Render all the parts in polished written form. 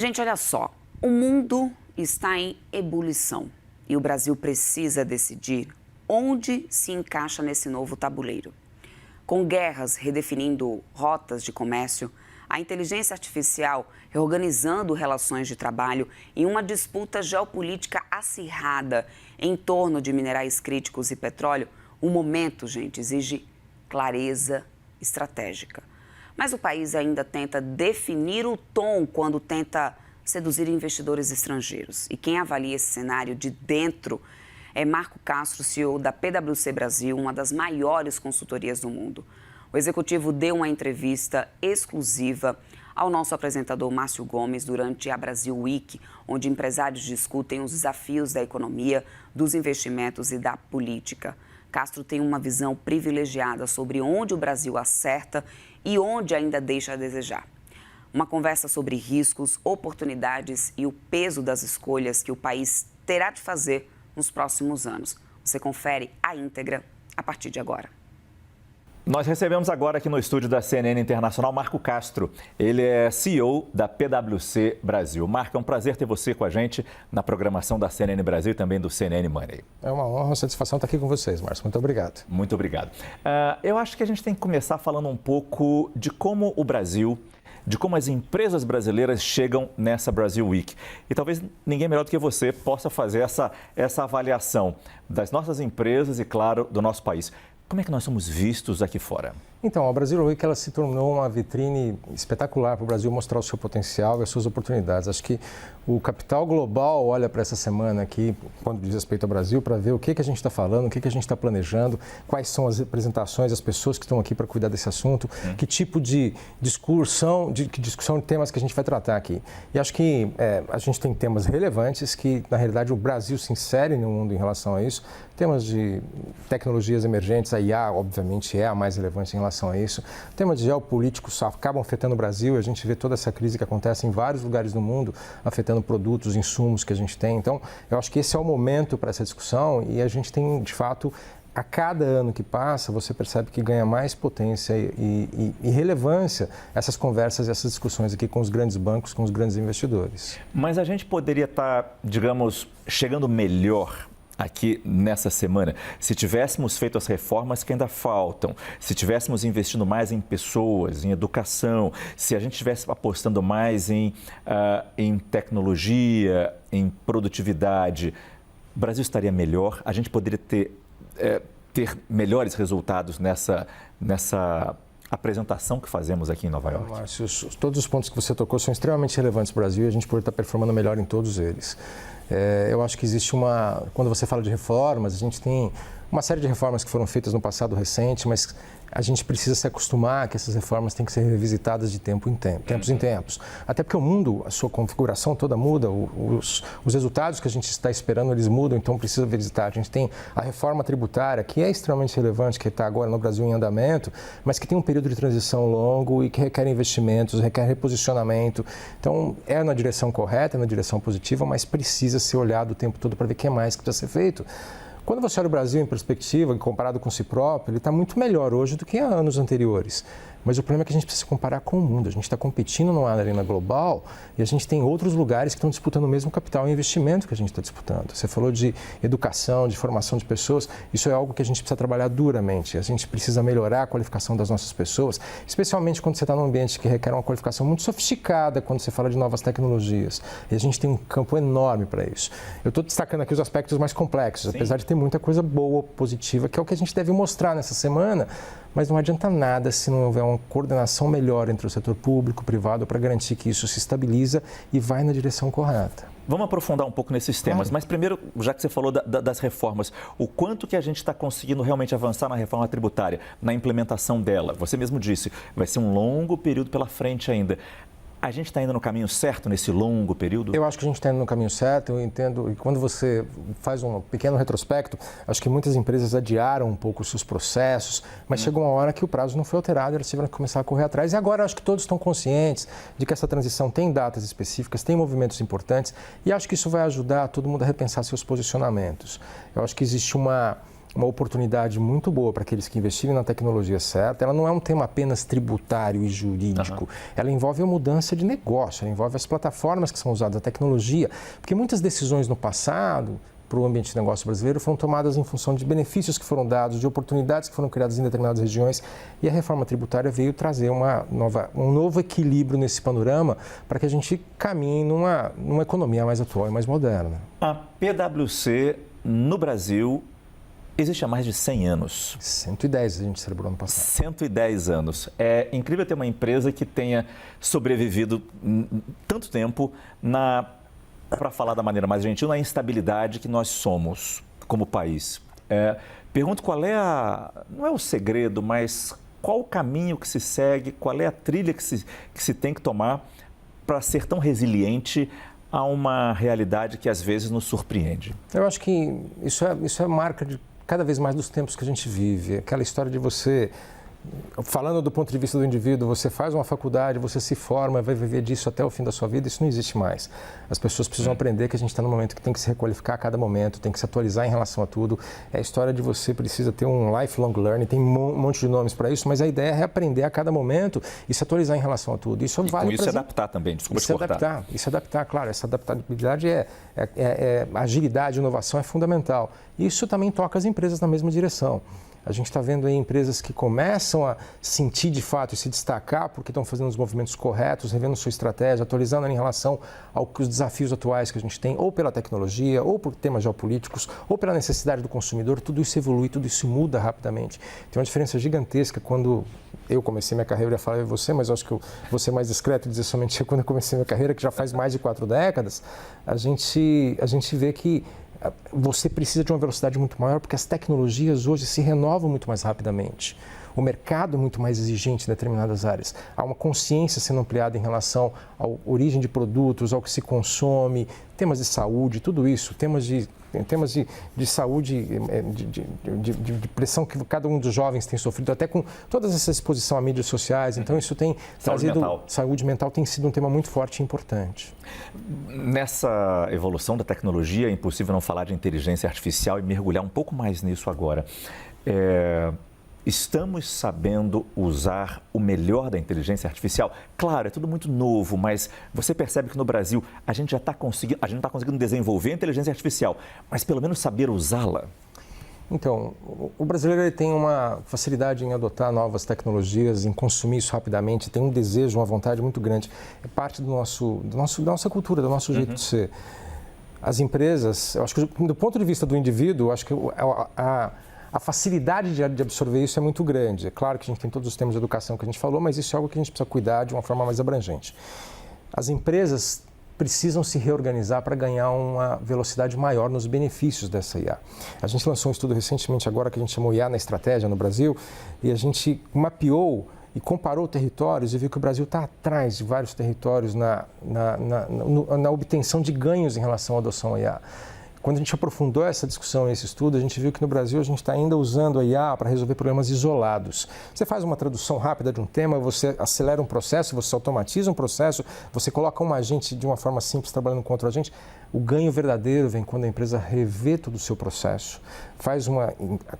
Gente, olha só, o mundo está em ebulição e o Brasil precisa decidir onde se encaixa nesse novo tabuleiro. Com guerras redefinindo rotas de comércio, a inteligência artificial reorganizando relações de trabalho e uma disputa geopolítica acirrada em torno de minerais críticos e petróleo, o momento, gente, exige clareza estratégica. Mas o país ainda tenta definir o tom quando tenta seduzir investidores estrangeiros. E quem avalia esse cenário de dentro é Marco Castro, CEO da PwC Brasil, uma das maiores consultorias do mundo. O executivo deu uma entrevista exclusiva ao nosso apresentador Márcio Gomes durante a Brasil Week, onde empresários discutem os desafios da economia, dos investimentos e da política. Castro tem uma visão privilegiada sobre onde o Brasil acerta e onde ainda deixa a desejar. Uma conversa sobre riscos, oportunidades e o peso das escolhas que o país terá de fazer nos próximos anos. Você confere a íntegra a partir de agora. Nós recebemos agora aqui no estúdio da CNN Internacional Marco Castro. Ele é CEO da PwC Brasil. Marco, é um prazer ter você com a gente na programação da CNN Brasil e também do CNN Money. É uma honra, uma satisfação estar aqui com vocês, Márcio. Muito obrigado. Muito obrigado. Eu acho que a gente tem que começar falando um pouco de como o Brasil, de como as empresas brasileiras chegam nessa Brasil Week. E talvez ninguém melhor do que você possa fazer essa avaliação das nossas empresas e, claro, do nosso país. Como é que nós somos vistos aqui fora? Então, a Brasil Week ela se tornou uma vitrine espetacular para o Brasil mostrar o seu potencial e as suas oportunidades. Acho que o capital global olha para essa semana aqui, quando diz respeito ao Brasil, para ver o que a gente está falando, o que a gente está planejando, quais são as representações, as pessoas que estão aqui para cuidar desse assunto, que tipo de discussão de temas que a gente vai tratar aqui. E acho que a gente tem temas relevantes que, na realidade, o Brasil se insere no mundo em relação a isso. Temas de tecnologias emergentes, a IA, obviamente, é a mais relevante em relação a isso. Temas geopolíticos acabam afetando o Brasil, a gente vê toda essa crise que acontece em vários lugares do mundo, afetando produtos, insumos que a gente tem. Então, eu acho que esse é o momento para essa discussão e a gente tem, de fato, a cada ano que passa, você percebe que ganha mais potência e relevância essas conversas, essas discussões aqui com os grandes bancos, com os grandes investidores. Mas a gente poderia estar, digamos, chegando melhor aqui nessa semana, se tivéssemos feito as reformas que ainda faltam, se tivéssemos investindo mais em pessoas, em educação, se a gente estivesse apostando mais em tecnologia, em produtividade, o Brasil estaria melhor, a gente poderia ter melhores resultados nessa apresentação que fazemos aqui em Nova York. Márcio, todos os pontos que você tocou são extremamente relevantes para o Brasil e a gente pode estar performando melhor em todos eles. Eu acho que existe quando você fala de reformas, a gente tem uma série de reformas que foram feitas no passado recente, mas a gente precisa se acostumar que essas reformas têm que ser revisitadas de tempos em tempos. Até porque o mundo, a sua configuração toda muda, os resultados que a gente está esperando, eles mudam, então precisa visitar. A gente tem a reforma tributária, que é extremamente relevante, que está agora no Brasil em andamento, mas que tem um período de transição longo e que requer investimentos, requer reposicionamento. Então, é na direção correta, é na direção positiva, mas precisa ser olhado o tempo todo para ver o que mais que precisa ser feito. Quando você olha o Brasil em perspectiva, comparado com si próprio, ele está muito melhor hoje do que há anos anteriores. Mas o problema é que a gente precisa se comparar com o mundo. A gente está competindo numa arena global e a gente tem outros lugares que estão disputando o mesmo capital e investimento que a gente está disputando. Você falou de educação, de formação de pessoas. Isso é algo que a gente precisa trabalhar duramente. A gente precisa melhorar a qualificação das nossas pessoas, especialmente quando você está num ambiente que requer uma qualificação muito sofisticada, quando você fala de novas tecnologias. E a gente tem um campo enorme para isso. Eu estou destacando aqui os aspectos mais complexos, apesar de ter muita coisa boa, positiva, que é o que a gente deve mostrar nessa semana. Mas não adianta nada se não houver uma coordenação melhor entre o setor público e privado para garantir que isso se estabiliza e vai na direção correta. Vamos aprofundar um pouco nesses temas, mas primeiro, já que você falou das reformas, o quanto que a gente está conseguindo realmente avançar na reforma tributária, na implementação dela? Você mesmo disse, vai ser um longo período pela frente ainda. A gente está indo no caminho certo nesse longo período? Eu acho que a gente está indo no caminho certo, eu entendo. E quando você faz um pequeno retrospecto, acho que muitas empresas adiaram um pouco os seus processos, mas chegou uma hora que o prazo não foi alterado, elas tiveram que começar a correr atrás. E agora acho que todos estão conscientes de que essa transição tem datas específicas, tem movimentos importantes, e acho que isso vai ajudar todo mundo a repensar seus posicionamentos. Eu acho que existe uma uma oportunidade muito boa para aqueles que investirem na tecnologia certa. Ela não é um tema apenas tributário e jurídico. Ela envolve a mudança de negócio, ela envolve as plataformas que são usadas, a tecnologia. Porque muitas decisões no passado para o ambiente de negócio brasileiro foram tomadas em função de benefícios que foram dados, de oportunidades que foram criadas em determinadas regiões. E a reforma tributária veio trazer um novo equilíbrio nesse panorama para que a gente caminhe numa economia mais atual e mais moderna. A PwC no Brasil existe há mais de 100 anos. 110 a gente celebrou ano passado. 110 anos. É incrível ter uma empresa que tenha sobrevivido tanto tempo para falar da maneira mais gentil, na instabilidade que nós somos como país. Pergunto qual é não é o segredo, mas qual o caminho que se segue, qual é a trilha que se tem que tomar para ser tão resiliente a uma realidade que às vezes nos surpreende. Eu acho que isso é marca de cada vez mais dos tempos que a gente vive. Aquela história de você, falando do ponto de vista do indivíduo, você faz uma faculdade, você se forma, vai viver disso até o fim da sua vida, isso não existe mais. As pessoas precisam aprender que a gente está num momento que tem que se requalificar a cada momento, tem que se atualizar em relação a tudo. É a história de você precisa ter um lifelong learning, tem um monte de nomes para isso, mas a ideia é reaprender a cada momento e se atualizar em relação a tudo. Isso vale com isso se adaptar também, desculpa te cortar. E se adaptar, claro, essa adaptabilidade agilidade, inovação é fundamental. Isso também toca as empresas na mesma direção. A gente está vendo aí empresas que começam a sentir de fato e se destacar porque estão fazendo os movimentos corretos, revendo sua estratégia, atualizando em relação aos desafios atuais que a gente tem, ou pela tecnologia, ou por temas geopolíticos, ou pela necessidade do consumidor. Tudo isso evolui, tudo isso muda rapidamente. Tem uma diferença gigantesca quando eu comecei minha carreira, eu ia falar de você, mas eu acho que eu vou ser mais discreto e dizer somente quando eu comecei minha carreira, que já faz mais de 4 décadas, a gente vê que você precisa de uma velocidade muito maior porque as tecnologias hoje se renovam muito mais rapidamente. O mercado é muito mais exigente em determinadas áreas. Há uma consciência sendo ampliada em relação à origem de produtos, ao que se consome, temas de saúde, tudo isso, temas de saúde, de pressão que cada um dos jovens tem sofrido, até com toda essa exposição a mídias sociais. Então, isso tem trazido... Saúde mental tem sido um tema muito forte e importante. Nessa evolução da tecnologia, é impossível não falar de inteligência artificial e mergulhar um pouco mais nisso agora. Estamos sabendo usar o melhor da inteligência artificial? Claro, é tudo muito novo, mas você percebe que no Brasil a gente não está conseguindo desenvolver a inteligência artificial, mas pelo menos saber usá-la? Então, o brasileiro ele tem uma facilidade em adotar novas tecnologias, em consumir isso rapidamente, tem um desejo, uma vontade muito grande. É parte da nossa cultura, do nosso jeito de ser. As empresas, eu acho que do ponto de vista do indivíduo, eu acho que a facilidade de absorver isso é muito grande. É claro que a gente tem todos os temas de educação que a gente falou, mas isso é algo que a gente precisa cuidar de uma forma mais abrangente. As empresas precisam se reorganizar para ganhar uma velocidade maior nos benefícios dessa IA. A gente lançou um estudo recentemente agora que a gente chamou IA na Estratégia no Brasil e a gente mapeou e comparou territórios e viu que o Brasil está atrás de vários territórios na obtenção de ganhos em relação à adoção à IA. Quando a gente aprofundou essa discussão nesse estudo, a gente viu que no Brasil a gente está ainda usando a IA para resolver problemas isolados. Você faz uma tradução rápida de um tema, você acelera um processo, você automatiza um processo, você coloca um agente de uma forma simples trabalhando com outro agente. O ganho verdadeiro vem quando a empresa revê todo o seu processo,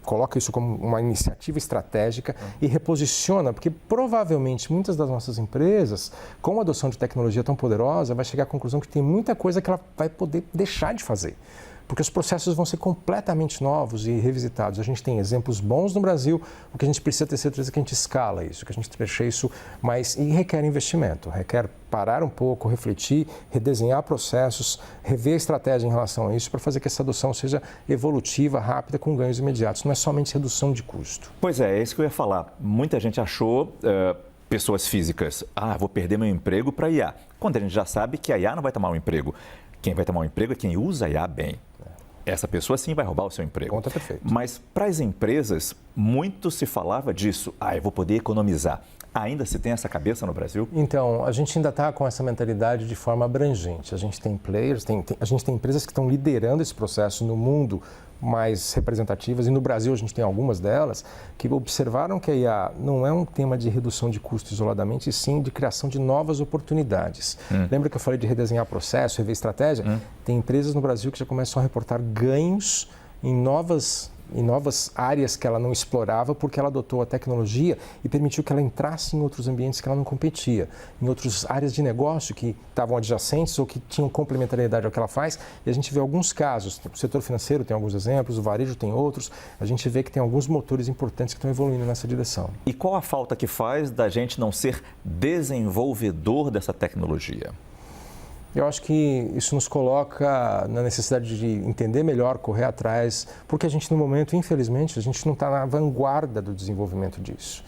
coloca isso como uma iniciativa estratégica e reposiciona, porque provavelmente muitas das nossas empresas, com a adoção de tecnologia tão poderosa, vai chegar à conclusão que tem muita coisa que ela vai poder deixar de fazer. Porque os processos vão ser completamente novos e revisitados. A gente tem exemplos bons no Brasil, o que a gente precisa ter certeza é que a gente escala isso, que a gente deixa isso mais... E requer investimento, requer parar um pouco, refletir, redesenhar processos, rever a estratégia em relação a isso para fazer que essa adoção seja evolutiva, rápida, com ganhos imediatos. Não é somente redução de custo. Pois é isso que eu ia falar. Muita gente achou... pessoas físicas, vou perder meu emprego para a IA. Quando a gente já sabe que a IA não vai tomar um emprego. Quem vai tomar um emprego é quem usa a IA bem. Essa pessoa sim vai roubar o seu emprego. Conta perfeito. Mas para as empresas, muito se falava disso. Eu vou poder economizar. Ainda se tem essa cabeça no Brasil? Então, a gente ainda está com essa mentalidade de forma abrangente. A gente tem players, a gente tem empresas que estão liderando esse processo no mundo mais representativas, e no Brasil a gente tem algumas delas, que observaram que a IA não é um tema de redução de custo isoladamente, e sim de criação de novas oportunidades. Lembra que eu falei de redesenhar processo, rever estratégia? Tem empresas no Brasil que já começam a reportar ganhos em novas em novas áreas que ela não explorava porque ela adotou a tecnologia e permitiu que ela entrasse em outros ambientes que ela não competia, em outras áreas de negócio que estavam adjacentes ou que tinham complementariedade ao que ela faz. E a gente vê alguns casos, o setor financeiro tem alguns exemplos, o varejo tem outros, a gente vê que tem alguns motores importantes que estão evoluindo nessa direção. E qual a falta que faz da gente não ser desenvolvedor dessa tecnologia? Eu acho que isso nos coloca na necessidade de entender melhor, correr atrás, porque a gente, no momento, infelizmente, a gente não está na vanguarda do desenvolvimento disso.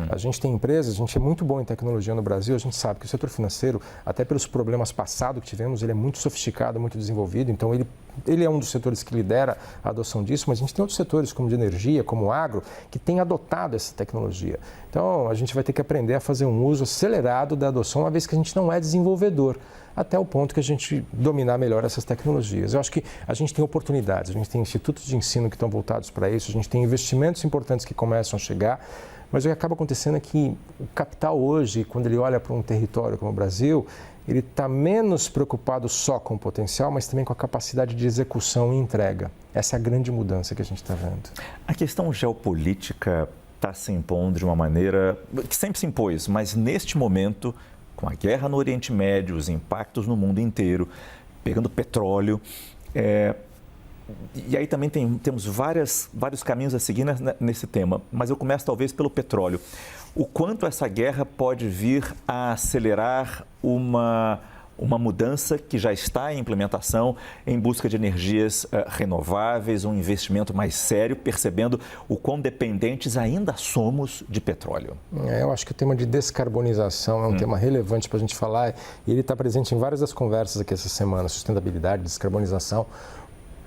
A gente tem empresas, a gente é muito bom em tecnologia no Brasil, a gente sabe que o setor financeiro, até pelos problemas passados que tivemos, ele é muito sofisticado, muito desenvolvido, então ele é um dos setores que lidera a adoção disso, mas a gente tem outros setores, como de energia, como o agro, que têm adotado essa tecnologia. Então, a gente vai ter que aprender a fazer um uso acelerado da adoção, uma vez que a gente não é desenvolvedor, até o ponto que a gente dominar melhor essas tecnologias. Eu acho que a gente tem oportunidades, a gente tem institutos de ensino que estão voltados para isso, a gente tem investimentos importantes que começam a chegar, mas o que acaba acontecendo é que o capital hoje, quando ele olha para um território como o Brasil, ele está menos preocupado só com o potencial, mas também com a capacidade de execução e entrega. Essa é a grande mudança que a gente está vendo. A questão geopolítica está se impondo de uma maneira que sempre se impôs, mas neste momento, com a guerra no Oriente Médio, os impactos no mundo inteiro, pegando petróleo, e aí também temos vários caminhos a seguir nesse tema, mas eu começo talvez pelo petróleo. O quanto essa guerra pode vir a acelerar uma mudança que já está em implementação em busca de energias renováveis, um investimento mais sério, percebendo o quão dependentes ainda somos de petróleo? Eu acho que o tema de descarbonização é um tema relevante para a gente falar e ele está presente em várias das conversas aqui essa semana, sustentabilidade, descarbonização.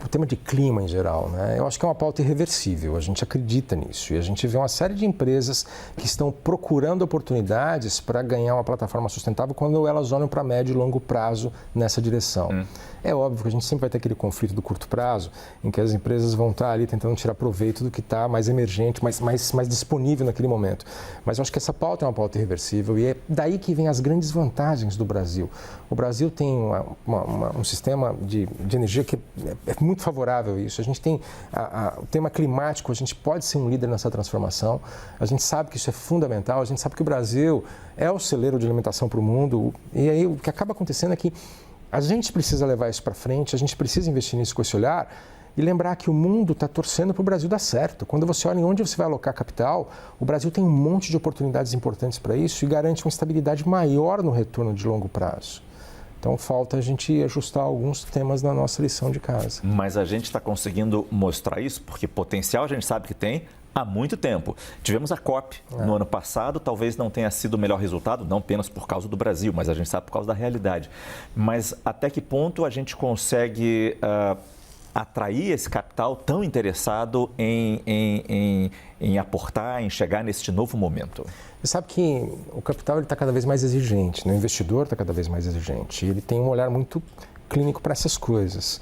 O tema de clima em geral, né? Eu acho que é uma pauta irreversível, a gente acredita nisso e a gente vê uma série de empresas que estão procurando oportunidades para ganhar uma plataforma sustentável quando elas olham para médio e longo prazo nessa direção. É óbvio que a gente sempre vai ter aquele conflito do curto prazo, em que as empresas vão estar ali tentando tirar proveito do que está mais emergente, mais disponível naquele momento. Mas eu acho que essa pauta é uma pauta irreversível e é daí que vem as grandes vantagens do Brasil. O Brasil tem um sistema de energia que é muito favorável a isso. A gente tem o tema climático, a gente pode ser um líder nessa transformação. A gente sabe que isso é fundamental, a gente sabe que o Brasil é o celeiro de alimentação para o mundo. E aí o que acaba acontecendo é que a gente precisa levar isso para frente, a gente precisa investir nisso com esse olhar e lembrar que o mundo está torcendo para o Brasil dar certo. Quando você olha em onde você vai alocar capital, o Brasil tem um monte de oportunidades importantes para isso e garante uma estabilidade maior no retorno de longo prazo. Então, falta a gente ajustar alguns temas na nossa lição de casa. Mas a gente está conseguindo mostrar isso, porque potencial a gente sabe que tem há muito tempo. Tivemos a COP no ano passado, talvez não tenha sido o melhor resultado, não apenas por causa do Brasil, mas a gente sabe por causa da realidade. Mas até que ponto a gente consegue atrair esse capital tão interessado em aportar, em chegar neste novo momento? Você sabe que o capital está cada vez mais exigente, né? O investidor está cada vez mais exigente. Ele tem um olhar muito clínico para essas coisas.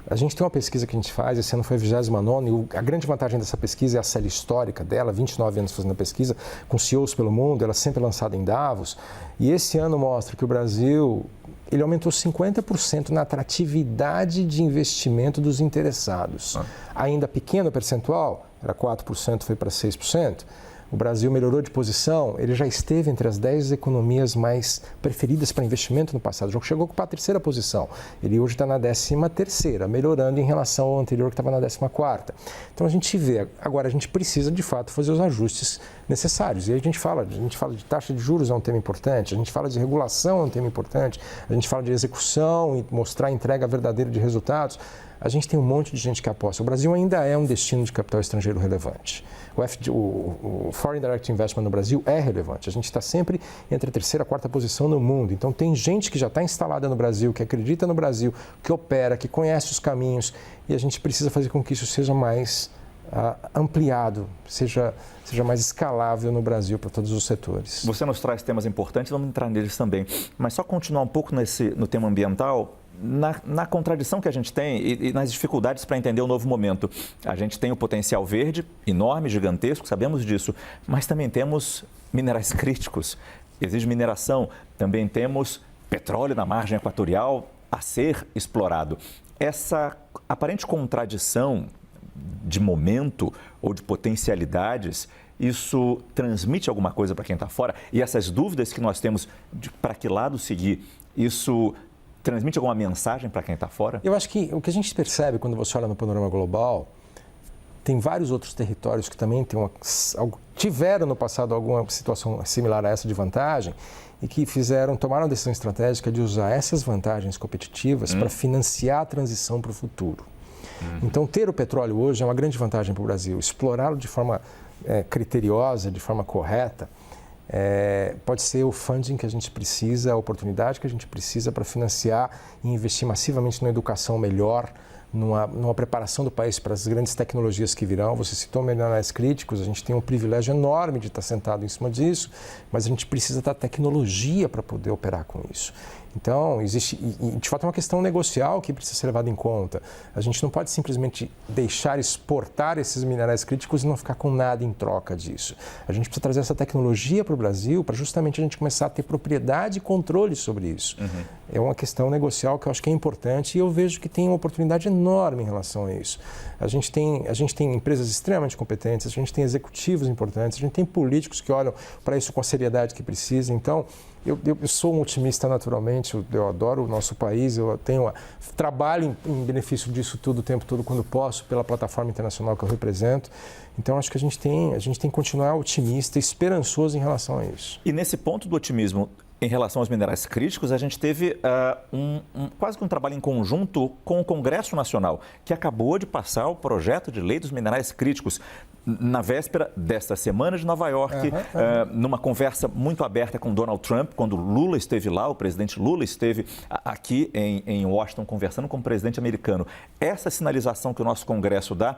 A gente tem uma pesquisa que a gente faz, esse ano foi a 29ª, e a grande vantagem dessa pesquisa é a série histórica dela, 29 anos fazendo a pesquisa, com CEOs pelo mundo, ela é sempre lançada em Davos, e esse ano mostra que o Brasil, ele aumentou 50% na atratividade de investimento dos interessados. Ainda pequeno percentual, era 4%, foi para 6%. O Brasil melhorou de posição, ele já esteve entre as 10 economias mais preferidas para investimento no passado. Já chegou para a 3ª posição. Ele hoje está na 13ª, melhorando em relação ao anterior que estava na 14ª. Então a gente vê, agora a gente precisa de fato fazer os ajustes necessários. E aí a gente fala de taxa de juros, é um tema importante, a gente fala de regulação, é um tema importante, a gente fala de execução e mostrar a entrega verdadeira de resultados. A gente tem um monte de gente que aposta. O Brasil ainda é um destino de capital estrangeiro relevante. O Foreign Direct Investment no Brasil é relevante. A gente está sempre entre a 3ª e a 4ª posição no mundo. Então, tem gente que já está instalada no Brasil, que acredita no Brasil, que opera, que conhece os caminhos. E a gente precisa fazer com que isso seja mais ampliado, seja mais escalável no Brasil para todos os setores. Você nos traz temas importantes, vamos entrar neles também. Mas só continuar um pouco no tema ambiental, na contradição que a gente tem e nas dificuldades para entender o novo momento. A gente tem o potencial verde, enorme, gigantesco, sabemos disso, mas também temos minerais críticos, exige mineração, também temos petróleo na margem equatorial a ser explorado. Essa aparente contradição de momento ou de potencialidades, isso transmite alguma coisa para quem está fora? E essas dúvidas que nós temos de para que lado seguir, isso transmite alguma mensagem para quem está fora? Eu acho que o que a gente percebe quando você olha no panorama global, tem vários outros territórios que também tiveram no passado alguma situação similar a essa de vantagem e que tomaram a decisão estratégica de usar essas vantagens competitivas para financiar a transição para o futuro. Então, ter o petróleo hoje é uma grande vantagem para o Brasil. Explorá-lo de forma criteriosa, de forma correta, pode ser o funding que a gente precisa, a oportunidade que a gente precisa para financiar e investir massivamente numa educação melhor, numa preparação do país para as grandes tecnologias que virão. Você citou minerais críticos, a gente tem um privilégio enorme de estar sentado em cima disso, mas a gente precisa da tecnologia para poder operar com isso. Então, existe, e de fato é uma questão negocial que precisa ser levada em conta. A gente não pode simplesmente deixar exportar esses minerais críticos e não ficar com nada em troca disso. A gente precisa trazer essa tecnologia para o Brasil para justamente a gente começar a ter propriedade e controle sobre isso. É uma questão negocial que eu acho que é importante e eu vejo que tem uma oportunidade enorme em relação a isso. A gente tem empresas extremamente competentes, a gente tem executivos importantes, a gente tem políticos que olham para isso com a seriedade que precisa. Então, eu sou um otimista naturalmente, eu adoro o nosso país, trabalho em benefício disso tudo o tempo todo quando posso, pela plataforma internacional que eu represento. Então, acho que a gente tem que continuar otimista, esperançoso em relação a isso. E nesse ponto do otimismo, em relação aos minerais críticos, a gente teve quase que um trabalho em conjunto com o Congresso Nacional, que acabou de passar o projeto de lei dos minerais críticos na véspera desta semana de Nova York, numa conversa muito aberta com Donald Trump, quando Lula esteve lá, o presidente Lula esteve aqui em Washington conversando com o presidente americano. Essa sinalização que o nosso Congresso dá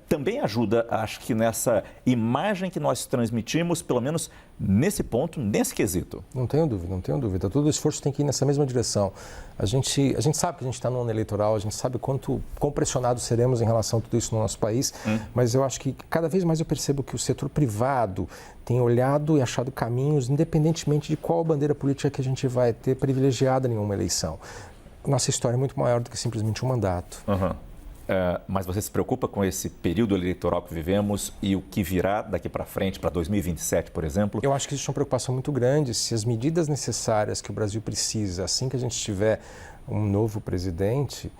também ajuda, acho que nessa imagem que nós transmitimos, pelo menos nesse ponto, nesse quesito. Não tenho dúvida. Todo o esforço tem que ir nessa mesma direção. A gente sabe que a gente está no ano eleitoral, a gente sabe quão pressionados seremos em relação a tudo isso no nosso país, mas eu acho que cada vez mais eu percebo que o setor privado tem olhado e achado caminhos, independentemente de qual bandeira política que a gente vai ter privilegiada em uma eleição. Nossa história é muito maior do que simplesmente um mandato. Mas você se preocupa com esse período eleitoral que vivemos e o que virá daqui para frente, para 2027, por exemplo? Eu acho que existe uma preocupação muito grande se as medidas necessárias que o Brasil precisa, assim que a gente tiver um novo presidente,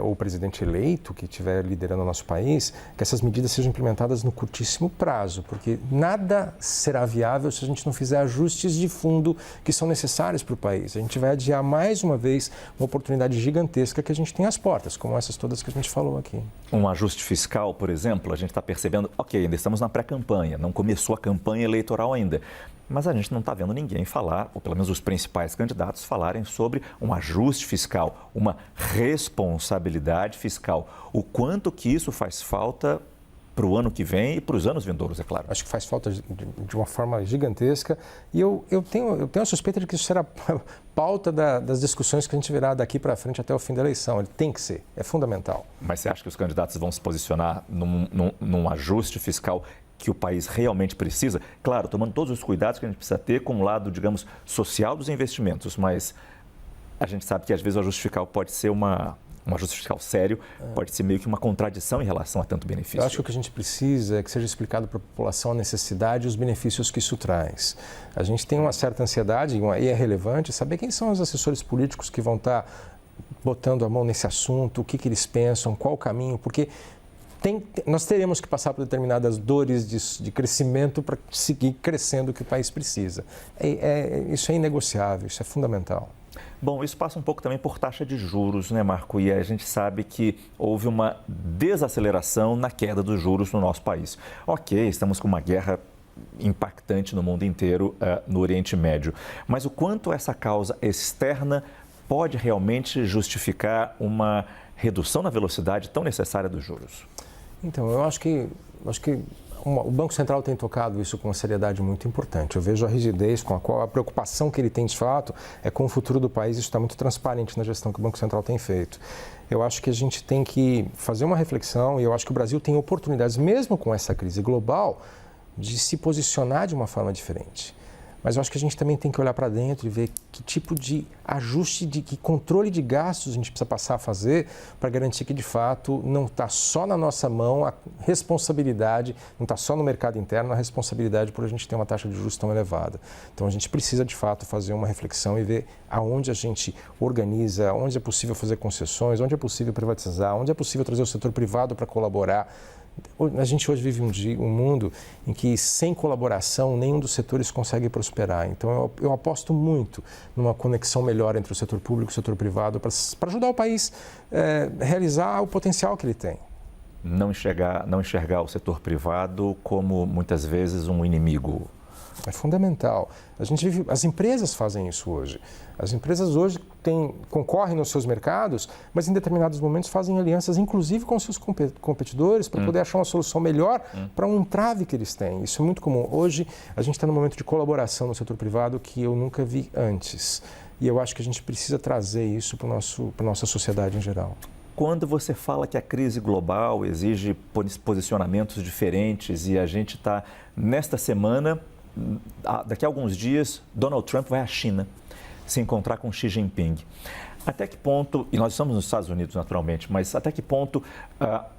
ou presidente eleito que estiver liderando o nosso país, que essas medidas sejam implementadas no curtíssimo prazo, porque nada será viável se a gente não fizer ajustes de fundo que são necessários para o país. A gente vai adiar mais uma vez uma oportunidade gigantesca que a gente tem às portas, como essas todas que a gente falou aqui. Um ajuste fiscal, por exemplo, a gente está percebendo, ok, ainda estamos na pré-campanha, não começou a campanha eleitoral ainda, mas a gente não está vendo ninguém falar, ou pelo menos os principais candidatos falarem sobre um ajuste fiscal, uma responsabilidade fiscal. O quanto que isso faz falta para o ano que vem e para os anos vindouros, é claro. Acho que faz falta de uma forma gigantesca e eu tenho a suspeita de que isso será pauta das discussões que a gente verá daqui para frente até o fim da eleição. Ele tem que ser, é fundamental. Mas você acha que os candidatos vão se posicionar num ajuste fiscal que o país realmente precisa? Claro, tomando todos os cuidados que a gente precisa ter com o lado, digamos, social dos investimentos, mas a gente sabe que às vezes o ajuste fiscal pode ser um ajuste fiscal sério, pode ser meio que uma contradição em relação a tanto benefício. Eu acho que o que a gente precisa é que seja explicado para a população a necessidade e os benefícios que isso traz. A gente tem uma certa ansiedade, e é relevante, saber quem são os assessores políticos que vão estar botando a mão nesse assunto, o que eles pensam, qual o caminho, porque nós teremos que passar por determinadas dores de crescimento para seguir crescendo o que o país precisa. Isso é inegociável, isso é fundamental. Bom, isso passa um pouco também por taxa de juros, né, Marco? E a gente sabe que houve uma desaceleração na queda dos juros no nosso país. Ok, estamos com uma guerra impactante no mundo inteiro, no Oriente Médio. Mas o quanto essa causa externa pode realmente justificar uma redução na velocidade tão necessária dos juros? Então, eu acho que o Banco Central tem tocado isso com uma seriedade muito importante. Eu vejo a rigidez com a qual a preocupação que ele tem de fato é com o futuro do país. Isso está muito transparente na gestão que o Banco Central tem feito. Eu acho que a gente tem que fazer uma reflexão e eu acho que o Brasil tem oportunidades, mesmo com essa crise global, de se posicionar de uma forma diferente. Mas eu acho que a gente também tem que olhar para dentro e ver que tipo de ajuste, que controle de gastos a gente precisa passar a fazer para garantir que, de fato, não está só na nossa mão a responsabilidade, não está só no mercado interno a responsabilidade por a gente ter uma taxa de juros tão elevada. Então, a gente precisa, de fato, fazer uma reflexão e ver aonde a gente organiza, onde é possível fazer concessões, onde é possível privatizar, onde é possível trazer o setor privado para colaborar. A gente hoje vive um mundo em que, sem colaboração, nenhum dos setores consegue prosperar. Então, eu aposto muito numa conexão melhor entre o setor público e o setor privado para ajudar o país a realizar o potencial que ele tem. Não enxergar o setor privado como, muitas vezes, um inimigo. É fundamental. As empresas fazem isso hoje. As empresas hoje concorrem nos seus mercados, mas em determinados momentos fazem alianças, inclusive com seus competidores, para poder achar uma solução melhor para um entrave que eles têm. Isso é muito comum. Hoje, a gente está num momento de colaboração no setor privado que eu nunca vi antes. E eu acho que a gente precisa trazer isso para a nossa sociedade em geral. Quando você fala que a crise global exige posicionamentos diferentes e a gente está, nesta semana, daqui a alguns dias, Donald Trump vai à China se encontrar com Xi Jinping. Até que ponto, e nós estamos nos Estados Unidos naturalmente, mas até que ponto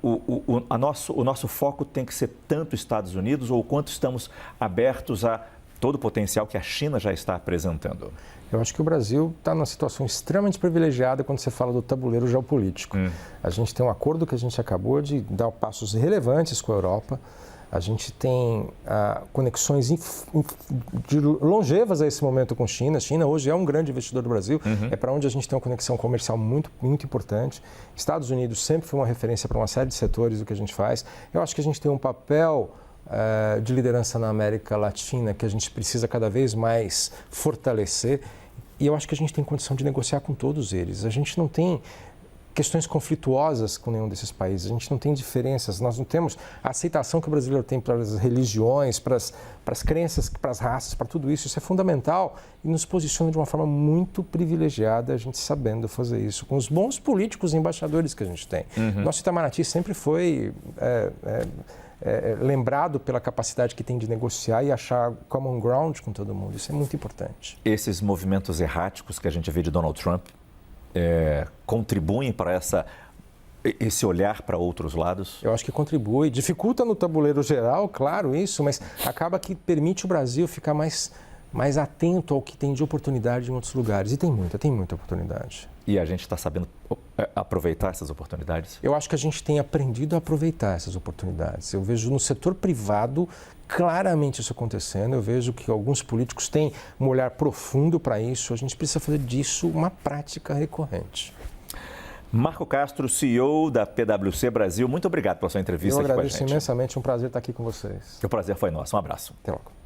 o nosso foco tem que ser tanto Estados Unidos ou quanto estamos abertos a todo o potencial que a China já está apresentando? Eu acho que o Brasil está numa situação extremamente privilegiada quando você fala do tabuleiro geopolítico. A gente tem um acordo que a gente acabou de dar passos relevantes com a Europa. A gente tem conexões longevas a esse momento com a China. A China hoje é um grande investidor do Brasil, é para onde a gente tem uma conexão comercial muito, muito importante. Estados Unidos sempre foi uma referência para uma série de setores do que a gente faz. Eu acho que a gente tem um papel de liderança na América Latina que a gente precisa cada vez mais fortalecer. E eu acho que a gente tem condição de negociar com todos eles. A gente não tem questões conflituosas com nenhum desses países. A gente não tem diferenças, nós não temos a aceitação que o brasileiro tem para as religiões, para as crenças, para as raças, para tudo isso. Isso é fundamental e nos posiciona de uma forma muito privilegiada, a gente sabendo fazer isso, com os bons políticos e embaixadores que a gente tem. Nosso Itamaraty sempre foi lembrado pela capacidade que tem de negociar e achar common ground com todo mundo. Isso é muito importante. Esses movimentos erráticos que a gente vê de Donald Trump contribuem para esse olhar para outros lados? Eu acho que contribui. Dificulta no tabuleiro geral, claro, isso, mas acaba que permite o Brasil ficar mais atento ao que tem de oportunidade em outros lugares. E tem muita oportunidade. E a gente está sabendo aproveitar essas oportunidades? Eu acho que a gente tem aprendido a aproveitar essas oportunidades. Eu vejo no setor privado claramente isso acontecendo. Eu vejo que alguns políticos têm um olhar profundo para isso. A gente precisa fazer disso uma prática recorrente. Marco Castro, CEO da PwC Brasil, muito obrigado pela sua entrevista aqui com a gente. Eu agradeço imensamente, um prazer estar aqui com vocês. O prazer foi nosso. Um abraço. Até logo.